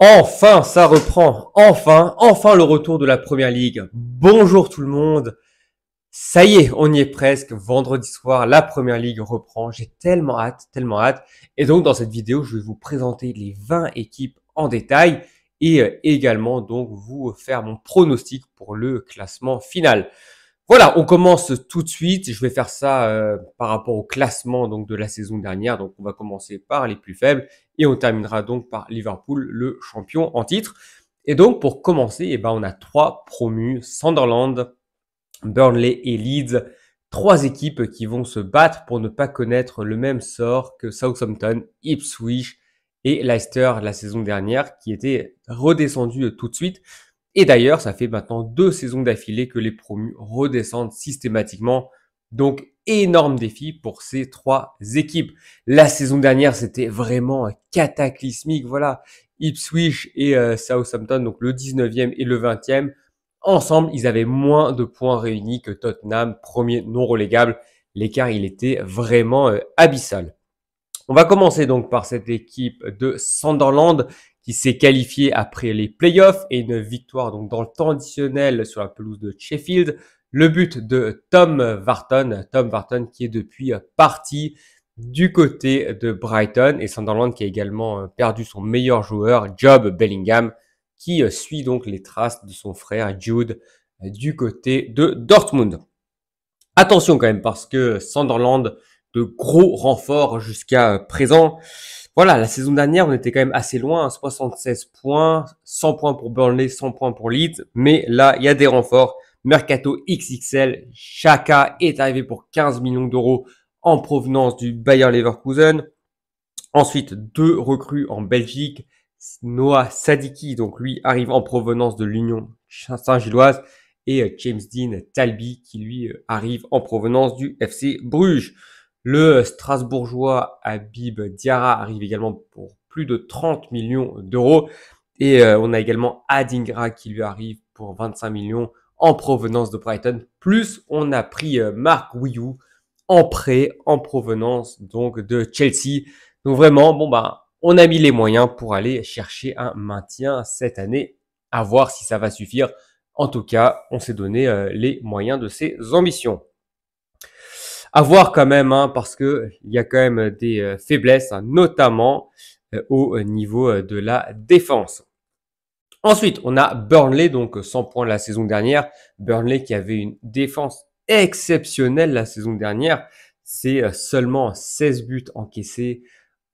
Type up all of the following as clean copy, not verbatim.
Enfin, ça reprend. Enfin le retour de la Première Ligue. Bonjour tout le monde. Ça y est, on y est presque. Vendredi soir, la Première Ligue reprend. J'ai tellement hâte, tellement hâte. Et donc, dans cette vidéo, je vais vous présenter les 20 équipes en détail et également donc vous faire mon pronostic pour le classement final. Voilà, on commence tout de suite. Je vais faire ça par rapport au classement donc de la saison dernière. Donc, on va commencer par les plus faibles et on terminera donc par Liverpool, le champion en titre. Et donc, pour commencer, on a 3 promus, Sunderland, Burnley et Leeds. 3 équipes qui vont se battre pour ne pas connaître le même sort que Southampton, Ipswich et Leicester la saison dernière, qui étaient redescendus tout de suite. Et d'ailleurs, ça fait maintenant 2 saisons d'affilée que les promus redescendent systématiquement. Donc, énorme défi pour ces 3 équipes. La saison dernière, c'était vraiment cataclysmique. Voilà, Ipswich et Southampton, donc le 19e et le 20e. Ensemble, ils avaient moins de points réunis que Tottenham, premier non relégable. L'écart, il était vraiment abyssal. On va commencer donc par cette équipe de Sunderland qui s'est qualifiée après les playoffs et une victoire donc dans le temps additionnel sur la pelouse de Sheffield. Le but de Tom Varton qui est depuis parti du côté de Brighton et Sunderland qui a également perdu son meilleur joueur, Job Bellingham, qui suit donc les traces de son frère Jude du côté de Dortmund. Attention quand même parce que Sunderland, de gros renforts jusqu'à présent. Voilà, la saison dernière, on était quand même assez loin, 76 points, 100 points pour Burnley, 100 points pour Leeds. Mais là, il y a des renforts. Mercato XXL, Xhaka est arrivé pour 15 millions d'euros en provenance du Bayer Leverkusen. Ensuite, 2 recrues en Belgique. Noah Sadiki, donc lui, arrive en provenance de l'Union Saint-Gilloise. Et James Dean Talby, qui lui arrive en provenance du FC Bruges. Le Strasbourgeois Habib Diarra arrive également pour plus de 30 millions d'euros. Et on a également Adingra qui lui arrive pour 25 millions en provenance de Brighton. Plus on a pris Marc Guiou en prêt en provenance donc de Chelsea. Donc vraiment, on a mis les moyens pour aller chercher un maintien cette année. À voir si ça va suffire. En tout cas, on s'est donné les moyens de ses ambitions. À voir quand même, parce que il y a quand même des faiblesses, notamment au niveau de la défense. Ensuite, on a Burnley, donc 100 points la saison dernière. Burnley qui avait une défense exceptionnelle la saison dernière. C'est seulement 16 buts encaissés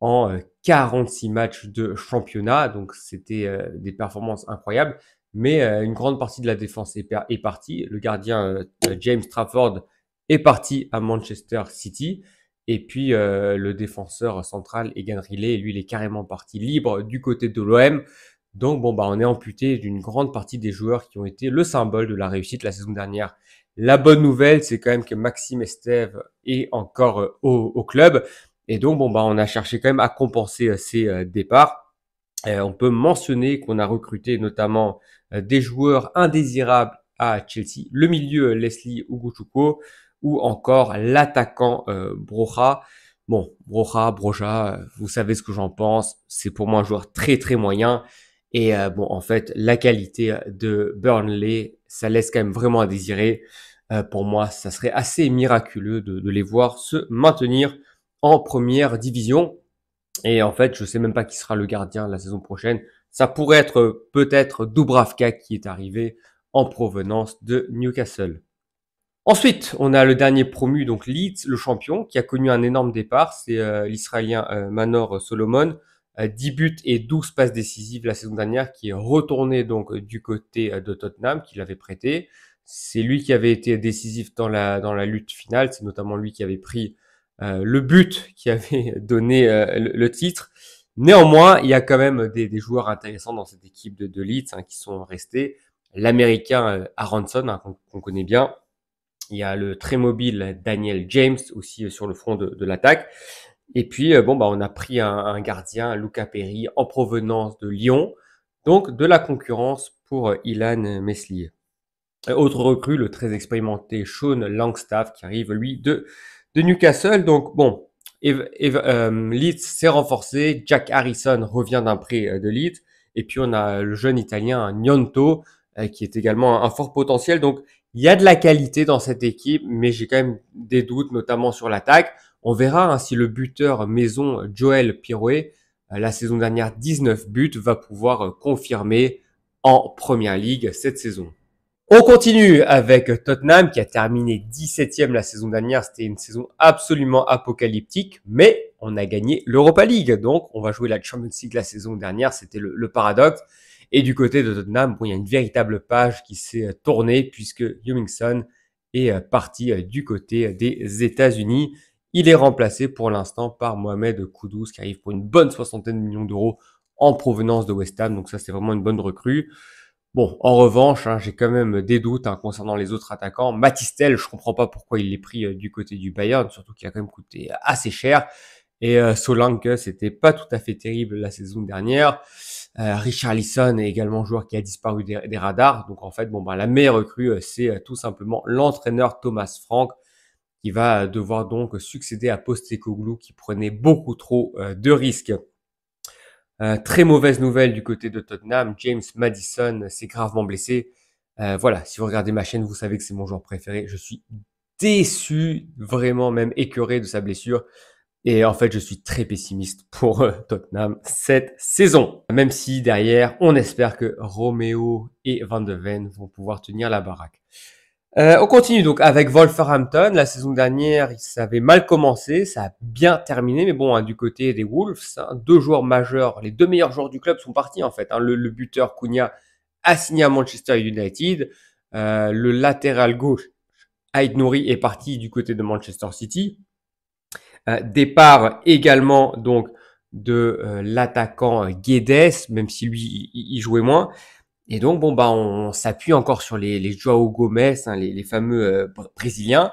en 46 matchs de championnat. Donc, c'était des performances incroyables. Mais une grande partie de la défense est partie. Le gardien James Trafford est parti à Manchester City. Et puis, le défenseur central, Egan Riley, lui, il est carrément parti libre du côté de l'OM. Donc, on est amputé d'une grande partie des joueurs qui ont été le symbole de la réussite la saison dernière. La bonne nouvelle, c'est quand même que Maxime Estève est encore au club. Et donc, on a cherché quand même à compenser ces départs. On peut mentionner qu'on a recruté notamment des joueurs indésirables à Chelsea, le milieu Leslie Ugochukwu ou encore l'attaquant Broja. Bon, Broja, vous savez ce que j'en pense. C'est pour moi un joueur très très moyen. Et en fait, la qualité de Burnley, ça laisse quand même vraiment à désirer. Pour moi, ça serait assez miraculeux de les voir se maintenir en première division. Et en fait, je sais même pas qui sera le gardien la saison prochaine. Ça pourrait être peut-être Dubravka qui est arrivé en provenance de Newcastle. Ensuite, on a le dernier promu, donc Leeds, le champion, qui a connu un énorme départ. C'est l'Israélien Manor Solomon. 10 buts et 12 passes décisives la saison dernière, qui est retourné donc du côté de Tottenham, qui l'avait prêté. C'est lui qui avait été décisif dans la lutte finale. C'est notamment lui qui avait pris le but qui avait donné le titre. Néanmoins, il y a quand même des joueurs intéressants dans cette équipe de Leeds qui sont restés. L'Américain Aronson, qu'on connaît bien. Il y a le très mobile Daniel James aussi sur le front de l'attaque. Et puis, on a pris un gardien, Luca Perry, en provenance de Lyon. Donc, de la concurrence pour Ilan Meslier. Autre recrue, le très expérimenté Sean Langstaff, qui arrive, lui, de Newcastle. Donc, Leeds s'est renforcé. Jack Harrison revient d'un prêt de Leeds. Et puis on a le jeune italien Gnonto qui est également un fort potentiel. Donc il y a de la qualité dans cette équipe, mais j'ai quand même des doutes, notamment sur l'attaque. On verra si le buteur maison Joël Piroé, la saison dernière 19 buts, va pouvoir confirmer en Première Ligue cette saison. On continue avec Tottenham qui a terminé 17e la saison dernière. C'était une saison absolument apocalyptique, mais on a gagné l'Europa League. Donc, on va jouer la Champions League la saison dernière. C'était le paradoxe. Et du côté de Tottenham, bon, il y a une véritable page qui s'est tournée puisque Hummingson est parti du côté des États-Unis. Il est remplacé pour l'instant par Mohamed Kudus qui arrive pour une bonne 60 millions d'euros en provenance de West Ham. Donc ça, c'est vraiment une bonne recrue. Bon, en revanche, j'ai quand même des doutes concernant les autres attaquants. Mathys Tel, je comprends pas pourquoi il est pris du côté du Bayern, surtout qu'il a quand même coûté assez cher. Et Solanke, c'était pas tout à fait terrible la saison dernière. Richarlison est également un joueur qui a disparu des radars. Donc en fait, la meilleure recrue, c'est tout simplement l'entraîneur Thomas Frank, qui va devoir donc succéder à Postecoglou, qui prenait beaucoup trop de risques. Très mauvaise nouvelle du côté de Tottenham. James Maddison s'est gravement blessé. Voilà, si vous regardez ma chaîne, vous savez que c'est mon joueur préféré. Je suis déçu, vraiment même écœuré de sa blessure. Et en fait, je suis très pessimiste pour Tottenham cette saison. Même si derrière, on espère que Romeo et Van de Ven vont pouvoir tenir la baraque. On continue donc avec Wolverhampton. La saison dernière, ça avait mal commencé, ça a bien terminé, mais bon, du côté des Wolves, deux joueurs majeurs, les deux meilleurs joueurs du club sont partis en fait. Le buteur Cunha a signé à Manchester United, le latéral gauche Aït-Nouri est parti du côté de Manchester City. Départ également donc de l'attaquant Guedes, même si lui il jouait moins. Et donc, on s'appuie encore sur les Joao Gomes, les fameux Brésiliens.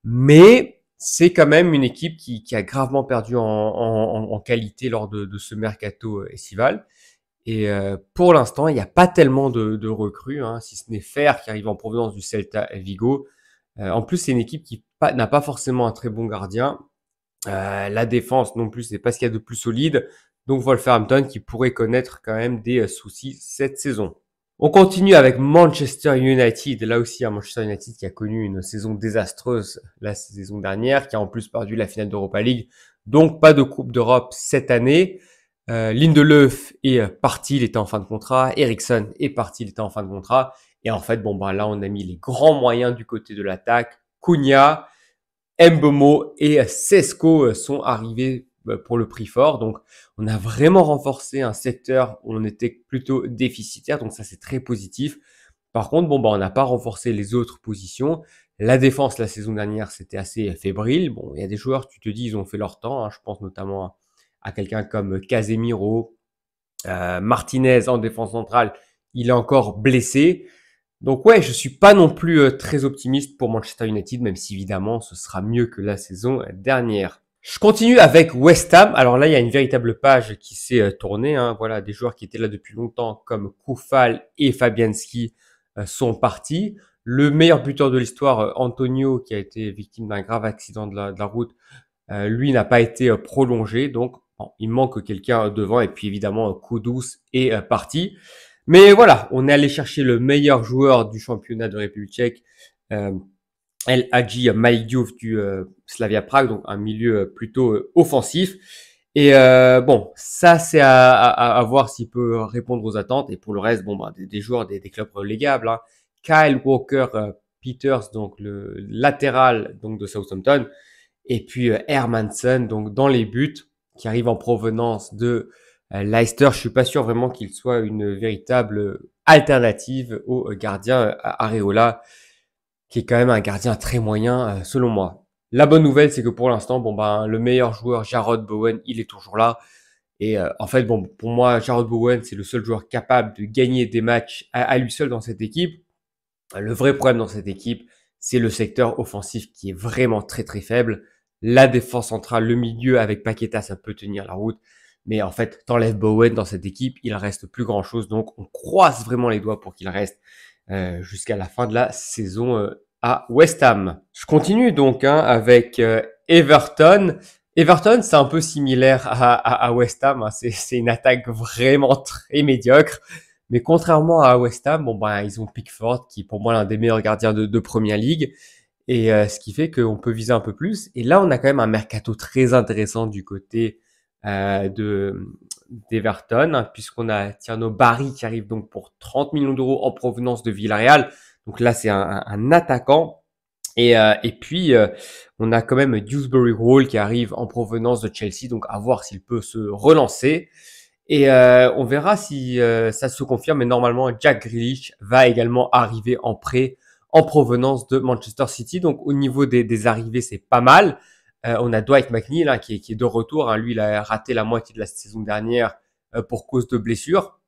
Mais c'est quand même une équipe qui a gravement perdu en qualité lors de ce mercato estival. Et pour l'instant, il n'y a pas tellement de recrues, si ce n'est Fer qui arrive en provenance du Celta Vigo. En plus, c'est une équipe qui n'a pas forcément un très bon gardien. La défense non plus, c'est pas ce qu'il y a de plus solide. Donc Wolverhampton qui pourrait connaître quand même des soucis cette saison. On continue avec Manchester United. Là aussi, Manchester United qui a connu une saison désastreuse la saison dernière, qui a en plus perdu la finale d'Europa League. Donc, pas de Coupe d'Europe cette année. Lindelöf est parti, il était en fin de contrat. Eriksson est parti, il était en fin de contrat. Et en fait, là, on a mis les grands moyens du côté de l'attaque. Cunha, Mbeumo et Sesko sont arrivés pour le prix fort. Donc, on a vraiment renforcé un secteur où on était plutôt déficitaire. Donc, ça, c'est très positif. Par contre, on n'a pas renforcé les autres positions. La défense, la saison dernière, c'était assez fébrile. Bon, il y a des joueurs, tu te dis, ils ont fait leur temps. Je pense notamment à quelqu'un comme Casemiro, Martinez en défense centrale. Il est encore blessé. Donc ouais, je suis pas non plus très optimiste pour Manchester United, même si évidemment ce sera mieux que la saison dernière. Je continue avec West Ham. Alors là, il y a une véritable page qui s'est tournée. Voilà, des joueurs qui étaient là depuis longtemps, comme Koufal et Fabianski, sont partis. Le meilleur buteur de l'histoire, Antonio, qui a été victime d'un grave accident de la route, lui n'a pas été prolongé. Donc, il manque quelqu'un devant. Et puis évidemment, Kudus est parti. Mais voilà, on est allé chercher le meilleur joueur du championnat de République tchèque, El Hadji Malick Diouf du Slavia Prague, donc un milieu plutôt offensif. Et ça c'est à voir s'il peut répondre aux attentes. Et pour le reste, des joueurs des clubs relégables. Kyle Walker Peters, donc le latéral donc de Southampton, et puis Hermansen, donc dans les buts, qui arrive en provenance de Leicester. Je suis pas sûr vraiment qu'il soit une véritable alternative au gardien Areola, qui est quand même un gardien très moyen selon moi. La bonne nouvelle, c'est que pour l'instant, le meilleur joueur, Jarrod Bowen, il est toujours là. Et en fait, pour moi, Jarrod Bowen, c'est le seul joueur capable de gagner des matchs à lui seul dans cette équipe. Le vrai problème dans cette équipe, c'est le secteur offensif qui est vraiment très très faible. La défense centrale, le milieu avec Paqueta, ça peut tenir la route. Mais en fait, t'enlèves Bowen dans cette équipe, il reste plus grand chose. Donc, on croise vraiment les doigts pour qu'il reste jusqu'à la fin de la saison à West Ham. Je continue donc avec Everton. Everton, c'est un peu similaire à West Ham, hein. C'est une attaque vraiment très médiocre. Mais contrairement à West Ham, bon ben ils ont Pickford qui est pour moi l'un des meilleurs gardiens de Premier League et ce qui fait qu'on peut viser un peu plus. Et là, on a quand même un mercato très intéressant du côté de d'Everton, hein, puisqu'on a Tierno Barry qui arrive donc pour 30 millions d'euros en provenance de Villarreal. Donc là, c'est un attaquant. Et puis, on a quand même Dewsbury Hall qui arrive en provenance de Chelsea, donc à voir s'il peut se relancer. Et on verra si ça se confirme, mais normalement, Jack Grealish va également arriver en prêt en provenance de Manchester City. Donc au niveau des arrivées, c'est pas mal. On a Dwight McNeil hein, qui est de retour. Hein. Lui, il a raté la moitié de la saison dernière pour cause de blessures.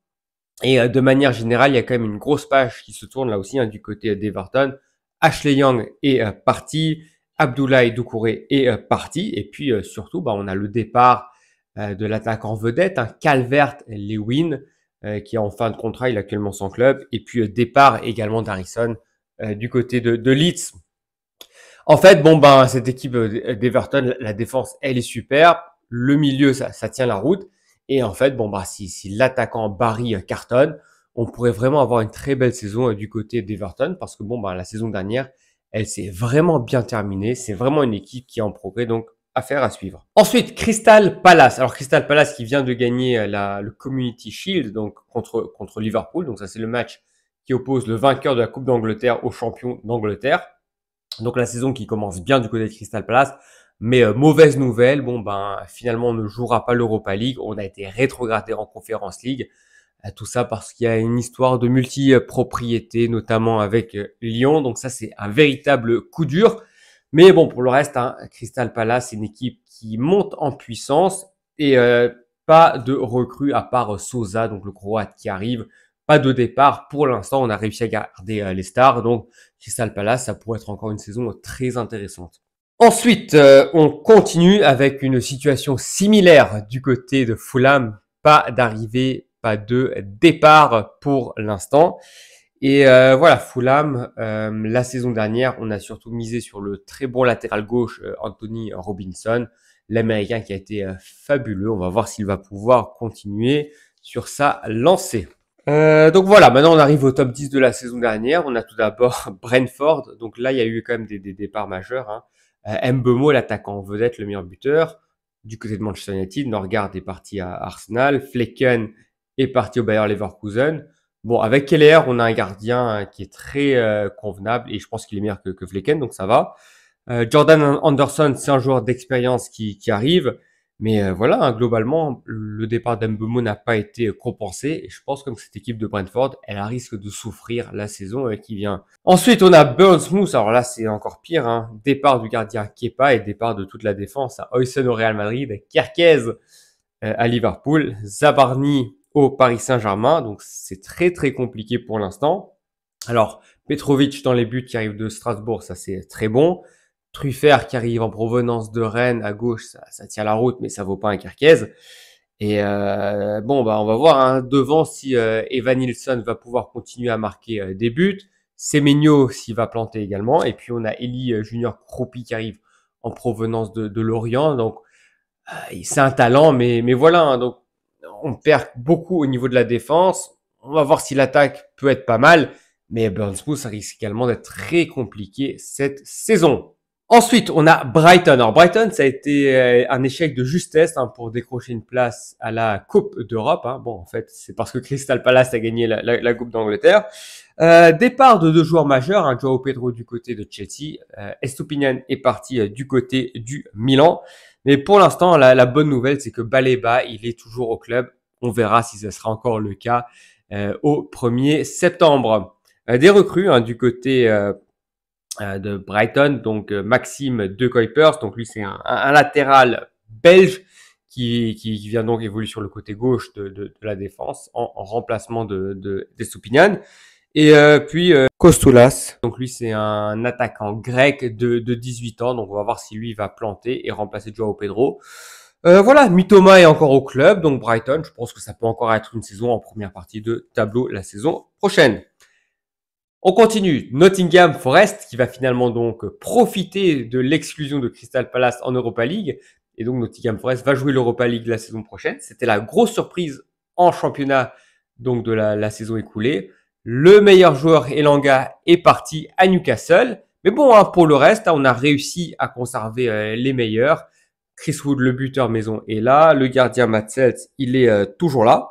Et de manière générale, il y a quand même une grosse page qui se tourne là aussi hein, du côté d'Everton. Ashley Young est parti, Abdoulaye Doucouré est parti, et puis surtout, bah, on a le départ de l'attaquant vedette, hein, Calvert-Lewin, qui est en fin de contrat, il est actuellement sans club, et puis départ également d'Harrison du côté de Leeds. En fait, bon ben cette équipe d'Everton, la défense, elle est super, le milieu, ça tient la route, et en fait, bon bah si l'attaquant Barry cartonne, on pourrait vraiment avoir une très belle saison du côté d'Everton, parce que bon bah la saison dernière, elle s'est vraiment bien terminée, c'est vraiment une équipe qui est en progrès, donc affaire à suivre. Ensuite, Crystal Palace. Alors Crystal Palace qui vient de gagner le Community Shield, donc contre Liverpool, donc ça c'est le match qui oppose le vainqueur de la Coupe d'Angleterre au champion d'Angleterre. Donc la saison qui commence bien du côté de Crystal Palace, mais mauvaise nouvelle, bon ben finalement on ne jouera pas l'Europa League, on a été rétrogradé en Conference League, tout ça parce qu'il y a une histoire de multi-propriété, notamment avec Lyon, donc ça c'est un véritable coup dur. Mais bon, pour le reste, hein, Crystal Palace, c'est une équipe qui monte en puissance et pas de recrues à part Sousa, donc le Croate qui arrive. Pas de départ. Pour l'instant, on a réussi à garder les stars. Donc, Crystal Palace, ça pourrait être encore une saison très intéressante. Ensuite, on continue avec une situation similaire du côté de Fulham. Pas d'arrivée, pas de départ pour l'instant. Et voilà, Fulham, la saison dernière, on a surtout misé sur le très bon latéral gauche Anthony Robinson, l'Américain qui a été fabuleux. On va voir s'il va pouvoir continuer sur sa lancée. Donc voilà, maintenant on arrive au top 10 de la saison dernière. On a tout d'abord Brentford. Donc là, il y a eu quand même des départs majeurs. Hein. Mbeumo, l'attaquant vedette, le meilleur buteur. Du côté de Manchester United, Norgard est parti à Arsenal. Flecken est parti au Bayer Leverkusen. Bon, avec Keller, on a un gardien qui est très convenable et je pense qu'il est meilleur que Flecken, donc ça va. Jordan Anderson, c'est un joueur d'expérience qui arrive. Mais voilà, hein, globalement, le départ d'Mbeumo n'a pas été compensé. Et je pense que cette équipe de Brentford, elle risque de souffrir la saison qui vient. Ensuite, on a Bournemouth. Alors là, c'est encore pire. Hein. Départ du gardien Kepa et départ de toute la défense. À Højsund au Real Madrid, Kerkez à Liverpool, Zabarni au Paris Saint-Germain. Donc c'est très très compliqué pour l'instant. Alors, Petrovic dans les buts qui arrive de Strasbourg, ça c'est très bon. Truffert qui arrive en provenance de Rennes à gauche, ça tient la route, mais ça vaut pas un Kerkez. Et bon, bah on va voir hein, devant si Evan Nilsson va pouvoir continuer à marquer des buts. Semenyo s'il va planter également. Et puis on a Eli Junior Kroupi qui arrive en provenance de Lorient. Donc c'est un talent, mais voilà. Hein, donc on perd beaucoup au niveau de la défense. On va voir si l'attaque peut être pas mal. Mais Bournemouth, ça risque également d'être très compliqué cette saison. Ensuite, on a Brighton. Alors Brighton, ça a été un échec de justesse hein, pour décrocher une place à la Coupe d'Europe. Hein. Bon, en fait, c'est parce que Crystal Palace a gagné la Coupe d'Angleterre. Départ de deux joueurs majeurs, hein, Joao Pedro du côté de Chelsea, Estupiñán est parti du côté du Milan. Mais pour l'instant, la bonne nouvelle, c'est que Baleba, il est toujours au club. On verra si ce sera encore le cas au 1er septembre. Des recrues hein, du côté de Brighton, donc Maxime De Kuipers, donc lui c'est un latéral belge qui vient donc évoluer sur le côté gauche de la défense en remplacement d'Estupiñán. Et puis Kostoulas, donc lui c'est un attaquant grec de 18 ans, donc on va voir si lui va planter et remplacer Joao Pedro. Voilà, Mitoma est encore au club, donc Brighton, je pense que ça peut encore être une saison en première partie de tableau la saison prochaine. On continue. Nottingham Forest qui va finalement donc profiter de l'exclusion de Crystal Palace en Europa League Et donc Nottingham Forest va jouer l'Europa League la saison prochaine. C'était la grosse surprise en championnat donc de la saison écoulée. Le meilleur joueur Elanga est parti à Newcastle. Mais bon, hein, pour le reste, on a réussi à conserver les meilleurs. Chris Wood, le buteur maison, est là. Le gardien Matt Seltz, il est toujours là.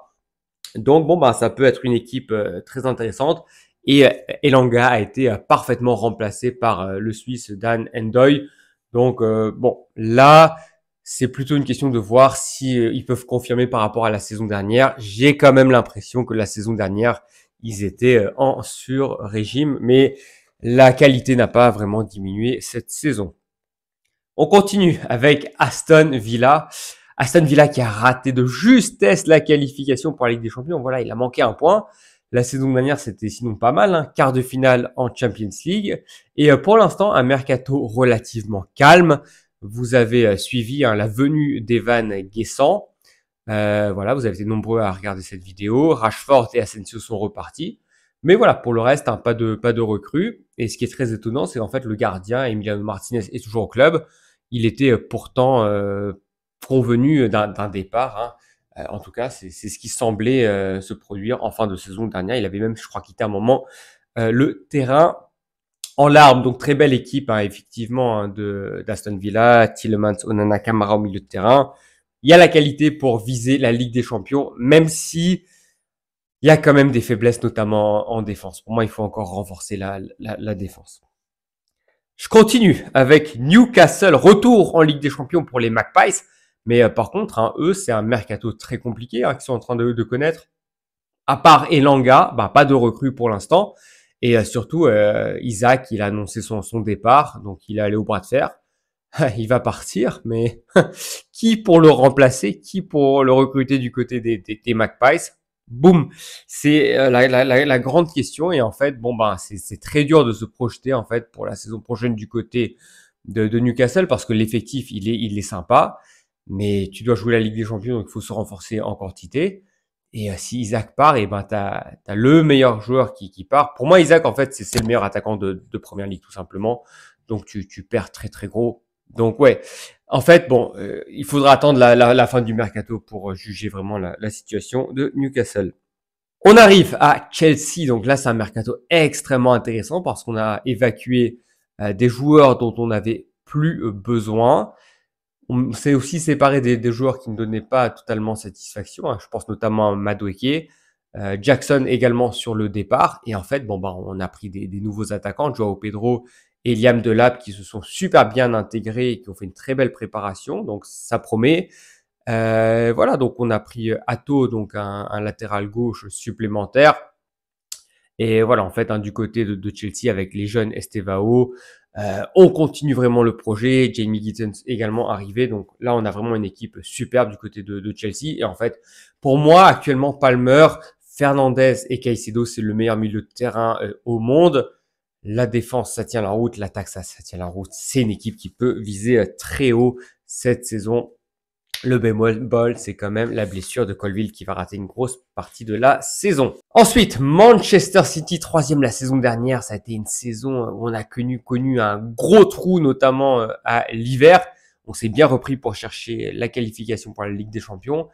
Donc bon, bah, ça peut être une équipe très intéressante. Et Elanga a été parfaitement remplacé par le Suisse Dan Endoy. Donc bon, là, c'est plutôt une question de voir si ils peuvent confirmer par rapport à la saison dernière. J'ai quand même l'impression que la saison dernière, ils étaient en sur-régime, mais la qualité n'a pas vraiment diminué cette saison. On continue avec Aston Villa. Aston Villa qui a raté de justesse la qualification pour la Ligue des Champions. Voilà, il a manqué un point. La saison dernière, c'était sinon pas mal, hein. Quart de finale en Champions League. Et pour l'instant, un mercato relativement calme. Vous avez suivi la venue d'Evan Guessant. Voilà, vous avez été nombreux à regarder cette vidéo. Rashford et Asensio sont repartis. Mais voilà, pour le reste, hein, pas de recrues. Et ce qui est très étonnant, c'est en fait le gardien, Emiliano Martinez, est toujours au club. Il était pourtant convenu d'un départ. Hein. En tout cas, c'est ce qui semblait se produire en fin de saison dernière. Il avait même, je crois, quitté un moment le terrain en larmes. Donc très belle équipe, hein, effectivement, hein, d'Aston Villa, Tielemans, Onana, Kamara au milieu de terrain. Il y a la qualité pour viser la Ligue des Champions, même si il y a quand même des faiblesses, notamment en défense. Pour moi, il faut encore renforcer la défense. Je continue avec Newcastle, retour en Ligue des Champions pour les Magpies. Mais par contre, hein, eux, c'est un mercato très compliqué hein, qu'ils sont en train de connaître. À part Elanga, bah, pas de recrue pour l'instant. Et surtout, Isaac, il a annoncé son départ, donc il est allé au bras de fer. Il va partir, mais qui pour le remplacer? Qui pour le recruter du côté des Magpies? Boum, c'est la grande question. Et en fait, bon ben, c'est très dur de se projeter en fait pour la saison prochaine du côté de Newcastle parce que l'effectif il est sympa, mais tu dois jouer la Ligue des Champions, donc il faut se renforcer en quantité. Et si Isaac part, et ben t'as le meilleur joueur qui part. Pour moi, Isaac en fait c'est le meilleur attaquant de Première Ligue tout simplement. Donc tu perds très très gros. Donc ouais, en fait, bon, il faudra attendre la fin du mercato pour juger vraiment la situation de Newcastle. On arrive à Chelsea, donc là c'est un mercato extrêmement intéressant parce qu'on a évacué des joueurs dont on n'avait plus besoin. On s'est aussi séparé des joueurs qui ne donnaient pas totalement satisfaction. Hein. Je pense notamment à Madueke, Jackson également sur le départ. Et en fait, bon bah on a pris des nouveaux attaquants, Joao Pedro et Liam Delap qui se sont super bien intégrés et qui ont fait une très belle préparation. Donc ça promet. Voilà, donc on a pris Atto, donc un latéral gauche supplémentaire. Et voilà, en fait, hein, du côté de Chelsea avec les jeunes Estevao, on continue vraiment le projet. Jamie Gittens également arrivé. Donc là, on a vraiment une équipe superbe du côté de Chelsea. Et en fait, pour moi, actuellement, Palmer, Fernandez et Caicedo, c'est le meilleur milieu de terrain au monde. La défense, ça tient la route. L'attaque, ça tient la route. C'est une équipe qui peut viser très haut cette saison. Le bémol, c'est quand même la blessure de Colwill qui va rater une grosse partie de la saison. Ensuite, Manchester City, troisième la saison dernière. Ça a été une saison où on a connu un gros trou, notamment à l'hiver. On s'est bien repris pour chercher la qualification pour la Ligue des Champions.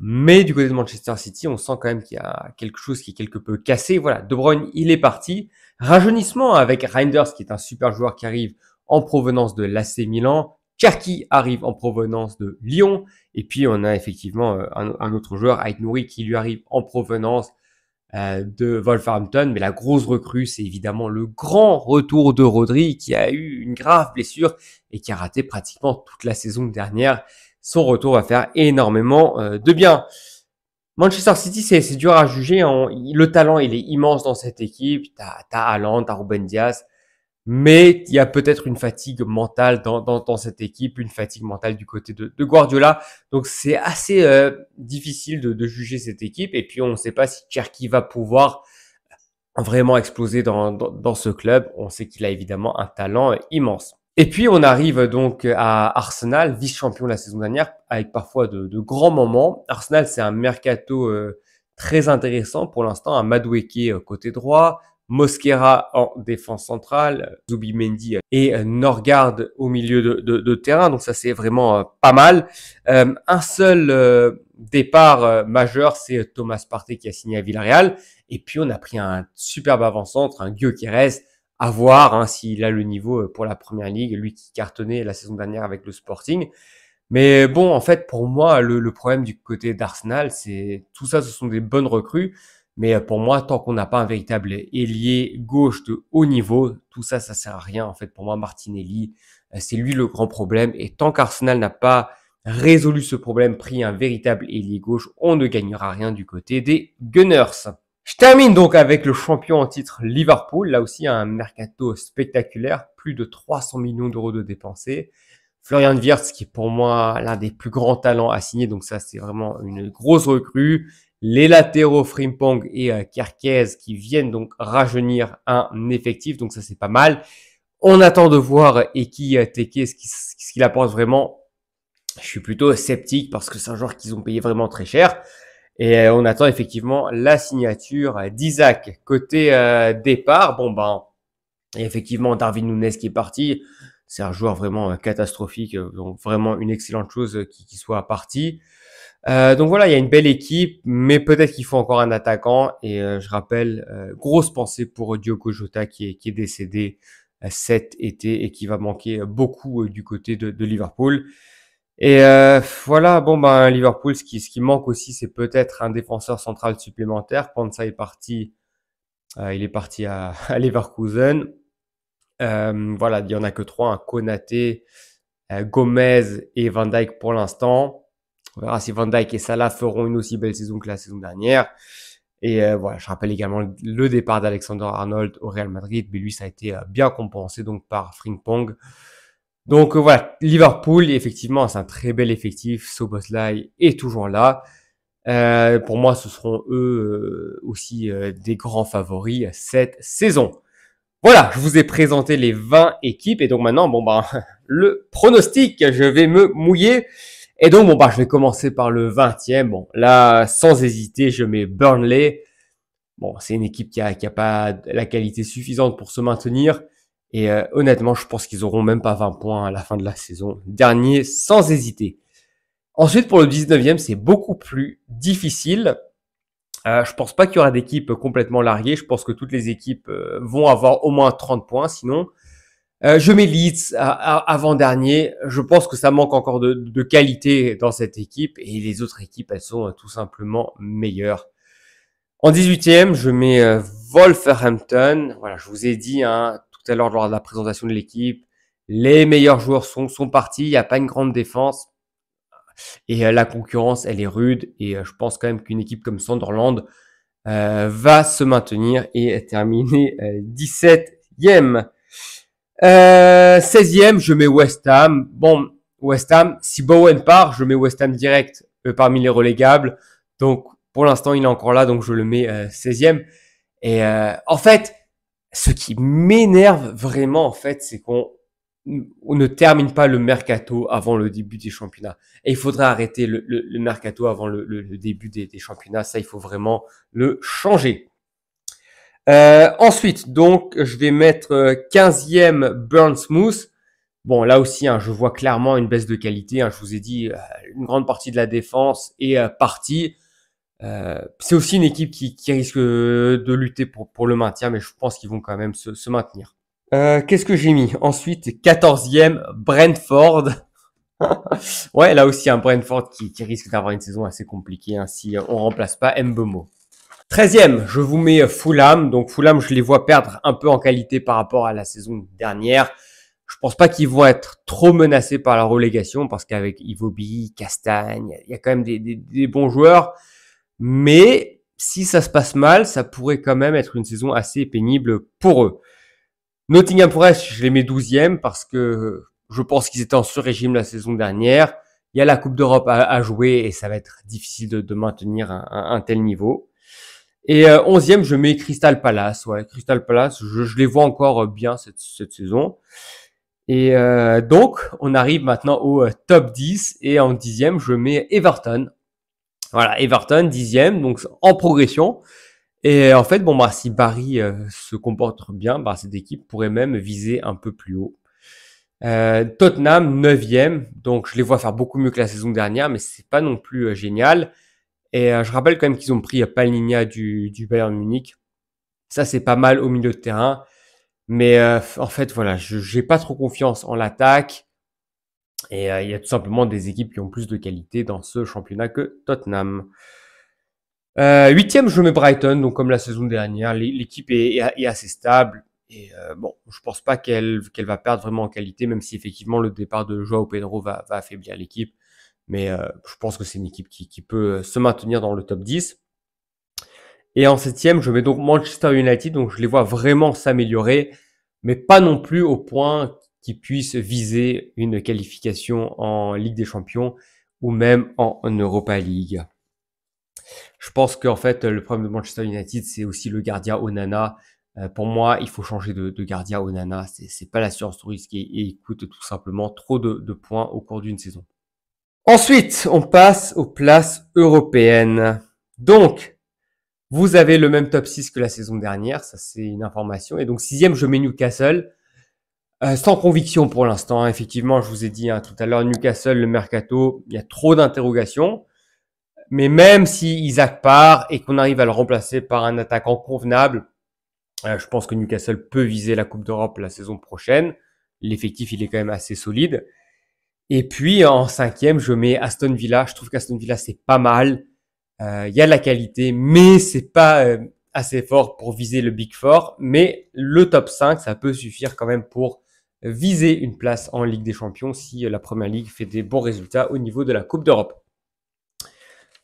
Mais du côté de Manchester City, on sent quand même qu'il y a quelque chose qui est quelque peu cassé. Voilà, De Bruyne, il est parti. Rajeunissement avec Reinders, qui est un super joueur qui arrive en provenance de l'AC Milan. Cherki arrive en provenance de Lyon. Et puis, on a effectivement un autre joueur, Ait Nouri, qui lui arrive en provenance de Wolverhampton. Mais la grosse recrue, c'est évidemment le grand retour de Rodri, qui a eu une grave blessure et qui a raté pratiquement toute la saison dernière. Son retour va faire énormément de bien. Manchester City, c'est dur à juger. Hein. Le talent, il est immense dans cette équipe. T'as Haaland, t'as Ruben Dias. Mais il y a peut-être une fatigue mentale dans cette équipe, une fatigue mentale du côté de Guardiola. Donc c'est assez difficile de juger cette équipe. Et puis on ne sait pas si Cherki va pouvoir vraiment exploser dans ce club. On sait qu'il a évidemment un talent immense. Et puis on arrive donc à Arsenal, vice-champion la saison dernière, avec parfois de grands moments. Arsenal, c'est un mercato très intéressant pour l'instant. Un Madueke côté droit, Mosquera en défense centrale, Zubimendi et Norgard au milieu de terrain. Donc ça, c'est vraiment pas mal. Un seul départ majeur, c'est Thomas Partey qui a signé à Villarreal. Et puis, on a pris un superbe avant-centre, un Gyökeres, à voir s'il a le niveau pour la Première Ligue, lui qui cartonnait la saison dernière avec le Sporting. Mais bon, en fait, pour moi, le problème du côté d'Arsenal, c'est tout ça, ce sont des bonnes recrues. Mais pour moi, tant qu'on n'a pas un véritable ailier gauche de haut niveau, tout ça, ça sert à rien. En fait, pour moi, Martinelli, c'est lui le grand problème. Et tant qu'Arsenal n'a pas résolu ce problème, pris un véritable ailier gauche, on ne gagnera rien du côté des Gunners. Je termine donc avec le champion en titre Liverpool. Là aussi, un mercato spectaculaire, plus de 300 millions d'euros de dépensés. Florian Wirtz, qui est pour moi l'un des plus grands talents à signer, donc ça c'est vraiment une grosse recrue. Les latéraux Frimpong et Kerkez qui viennent donc rajeunir un effectif, donc ça c'est pas mal. On attend de voir Eki Teke ce qu'il apporte vraiment. Je suis plutôt sceptique parce que c'est un joueur qu'ils ont payé vraiment très cher. Et on attend effectivement la signature d'Isaac. Côté départ, bon ben, effectivement Darwin Núñez qui est parti. C'est un joueur vraiment catastrophique, donc vraiment une excellente chose qu'il soit parti. Donc voilà, il y a une belle équipe, mais peut-être qu'il faut encore un attaquant. Et je rappelle, grosse pensée pour Diogo Jota qui est décédé cet été et qui va manquer beaucoup du côté de Liverpool. Et voilà, bon ben Liverpool, ce qui manque aussi, c'est peut-être un défenseur central supplémentaire. Pansa est parti, il est parti à Leverkusen. Voilà, il y en a que 3, Konaté, Gomez et Van Dijk pour l'instant. On verra si Van Dijk et Salah feront une aussi belle saison que la saison dernière. Et voilà, je rappelle également le départ d'Alexander-Arnold au Real Madrid, mais lui ça a été bien compensé donc par Frimpong. Donc voilà, Liverpool, effectivement, c'est un très bel effectif. Szoboszlai est toujours là. Pour moi, ce seront eux aussi des grands favoris cette saison. Voilà, je vous ai présenté les 20 équipes et donc maintenant, bon ben, le pronostic, je vais me mouiller. Et donc, bon ben, je vais commencer par le 20e. Bon, là, sans hésiter, je mets Burnley. Bon, c'est une équipe qui a pas la qualité suffisante pour se maintenir. Et honnêtement, je pense qu'ils auront même pas 20 points à la fin de la saison. Dernier, sans hésiter. Ensuite, pour le 19e, c'est beaucoup plus difficile. Je pense pas qu'il y aura d'équipes complètement larguées. Je pense que toutes les équipes vont avoir au moins 30 points. Sinon, je mets Leeds avant-dernier. Je pense que ça manque encore de qualité dans cette équipe. Et les autres équipes, elles sont tout simplement meilleures. En 18e, je mets Wolverhampton. Voilà, je vous ai dit tout à l'heure lors de la présentation de l'équipe, les meilleurs joueurs sont partis. Il n'y a pas une grande défense. Et la concurrence, elle est rude. Et je pense quand même qu'une équipe comme Sunderland va se maintenir et terminer 17e. 16e, je mets West Ham. Bon, West Ham, si Bowen part, je mets West Ham direct parmi les relégables. Donc, pour l'instant, il est encore là, donc je le mets 16e. Et en fait, ce qui m'énerve vraiment, en fait, c'est qu'on ne termine pas le mercato avant le début des championnats. Et il faudrait arrêter le mercato avant le début des championnats. Ça, il faut vraiment le changer. Ensuite, donc, je vais mettre 15e Bournemouth. Bon, là aussi, je vois clairement une baisse de qualité. Je vous ai dit, une grande partie de la défense est partie. C'est aussi une équipe qui risque de lutter pour le maintien, mais je pense qu'ils vont quand même se maintenir. Qu'est-ce que j'ai mis? Ensuite, 14e, Brentford. Ouais, là aussi, un Brentford qui risque d'avoir une saison assez compliquée si on remplace pas Mbeumo. 13e, je vous mets Fulham. Donc Fulham, je les vois perdre un peu en qualité par rapport à la saison dernière. Je pense pas qu'ils vont être trop menacés par la relégation parce qu'avec Iwobi, Castagne, il y a quand même des bons joueurs. Mais si ça se passe mal, ça pourrait quand même être une saison assez pénible pour eux. Nottingham Forest, je les mets 12e parce que je pense qu'ils étaient en sur-régime la saison dernière. Il y a la Coupe d'Europe à jouer et ça va être difficile de maintenir un tel niveau. Et 11e, je mets Crystal Palace. Ouais, Crystal Palace, je les vois encore bien cette saison. Et donc, on arrive maintenant au top 10. Et en 10e, je mets Everton. Voilà, Everton, 10e, donc en progression. Et en fait, bon, bah, si Barry se comporte bien, bah, cette équipe pourrait même viser un peu plus haut. Tottenham, 9e, donc je les vois faire beaucoup mieux que la saison dernière, mais c'est pas non plus génial. Et je rappelle quand même qu'ils ont pris Palhinha du Bayern Munich. Ça, c'est pas mal au milieu de terrain. Mais en fait, voilà, j'ai pas trop confiance en l'attaque. Et il y a tout simplement des équipes qui ont plus de qualité dans ce championnat que Tottenham. 8e, je mets Brighton, donc comme la saison dernière, l'équipe est assez stable. Et bon, je pense pas qu'elle va perdre vraiment en qualité, même si effectivement le départ de Joao Pedro va affaiblir l'équipe. Mais je pense que c'est une équipe qui peut se maintenir dans le top 10. Et en 7e, je mets donc Manchester United, donc je les vois vraiment s'améliorer, mais pas non plus au point qu'ils puissent viser une qualification en Ligue des Champions ou même en Europa League. Je pense qu'en fait, le problème de Manchester United, c'est aussi le gardien Onana. Pour moi, il faut changer de gardien Onana. C'est pas l'assurance tout risque et il coûte tout simplement trop de points au cours d'une saison. Ensuite, on passe aux places européennes. Donc, vous avez le même top 6 que la saison dernière, ça c'est une information. Et donc 6e, je mets Newcastle. Sans conviction pour l'instant, hein. Effectivement, je vous ai dit tout à l'heure, Newcastle, le mercato, il y a trop d'interrogations. Mais même si Isaac part et qu'on arrive à le remplacer par un attaquant convenable, je pense que Newcastle peut viser la Coupe d'Europe la saison prochaine. L'effectif, il est quand même assez solide. Et puis en 5e, je mets Aston Villa. Je trouve qu'Aston Villa, c'est pas mal. Il y a de la qualité, mais c'est pas assez fort pour viser le Big Four. Mais le top 5, ça peut suffire quand même pour viser une place en Ligue des Champions si la Première Ligue fait des bons résultats au niveau de la Coupe d'Europe.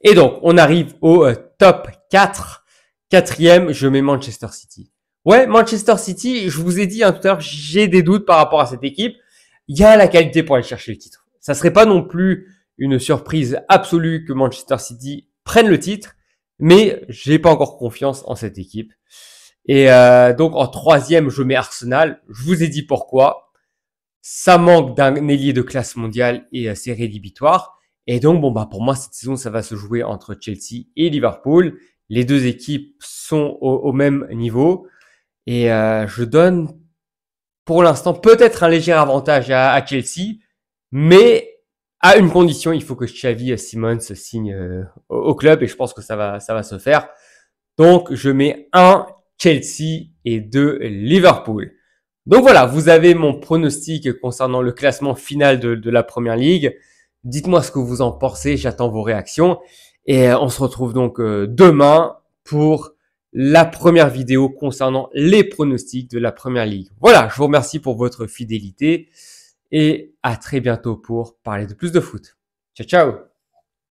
Et donc, on arrive au top 4. 4e, je mets Manchester City. Ouais, Manchester City, je vous ai dit tout à l'heure, j'ai des doutes par rapport à cette équipe. Il y a la qualité pour aller chercher le titre. Ça serait pas non plus une surprise absolue que Manchester City prenne le titre, mais j'ai pas encore confiance en cette équipe. Et donc en 3e, je mets Arsenal. Je vous ai dit pourquoi. Ça manque d'un ailier de classe mondiale et c'est rédhibitoire. Et donc, bon, bah, pour moi, cette saison, ça va se jouer entre Chelsea et Liverpool. Les deux équipes sont au même niveau. Et je donne, pour l'instant, peut-être un léger avantage à Chelsea, mais à une condition, il faut que Xavi Simons signe au club, et je pense que ça va se faire. Donc, je mets 1 Chelsea et 2 Liverpool. Donc voilà, vous avez mon pronostic concernant le classement final de la Première Ligue. Dites-moi ce que vous en pensez, j'attends vos réactions. Et on se retrouve donc demain pour la première vidéo concernant les pronostics de la Première Ligue. Voilà, je vous remercie pour votre fidélité et à très bientôt pour parler de plus de foot. Ciao, ciao!